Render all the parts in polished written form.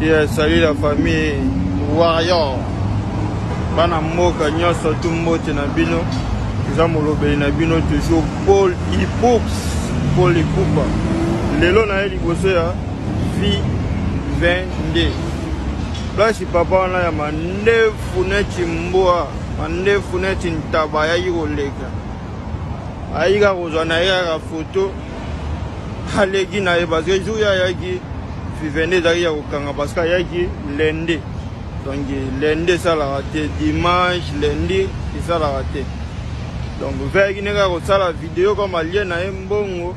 Et salut la famille Warrior. Bana moka nyoso tout mbote na bino. Eza molobeli na bino toujours Paul Ipupa. Lelo na liboso ya vie 22. Place papa wana ya mandefu neti mboa, mandefu neti ntaba ya yoleka. Aïga kozwa na ya photo. Alegi na parce que jour ya yaki vivende zaki ya kokanga parce que yaki lundi. Donc lundi ça la raté, dimanche lundi ça la raté. Donc veki neka ko sala vidéo comme alien na mbongo.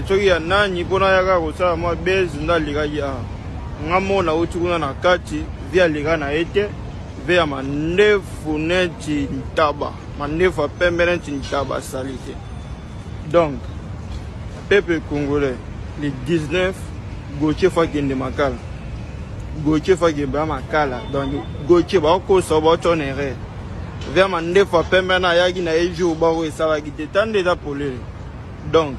Soki ya nani pona yaka ko sala mo base ndalika ya. Ngamona uti kuna na kati via lika na ete via mandefu neti ntaba. Mandefu apembe neti ntaba salite. Donc peuple congolais, le 19, Gauthier Fagende Makala. Gauthier Fagende Makala. Donc, Gauthier Bako Sobo Tonere. Vers Mande Fapemena Yagi na Ejo Baro et Salagite, tant déjà pour lui. Donc,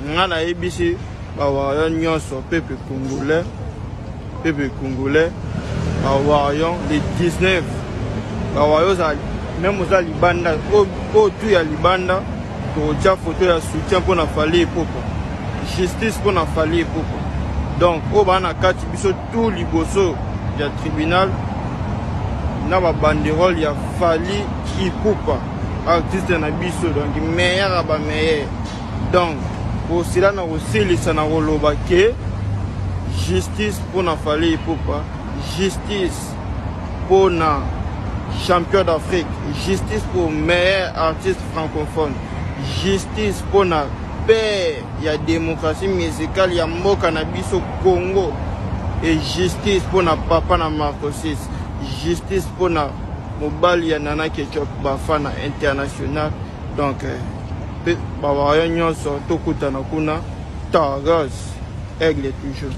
Nana Ebisi, Bawarion Nyonso, peuple congolais, Bawarion, le 19, Bawarion, même aux Alibanda, au tout ya Libanda. Pour dire photo de soutien pour la famille justice pour la famille donc au bana kati biso tout liboso du tribunal na ba banderole ya Fally Ipupa artiste na biso donc meilleur ba meilleur donc pour cela na aussi les sana roloba ke justice pour la Fally Ipupa, justice pour na champion d'Afrique, justice pour meilleur artiste francophone, justice pour la paix, il y a démocratie musicale, il y a Mboka na biso Congo, et justice pour la papa na Marco 6, justice pour la mobile ya Nana Ketchup Bafana international. Donc Bawayo nyonso tokuta na kuna Tagas aigle toujours.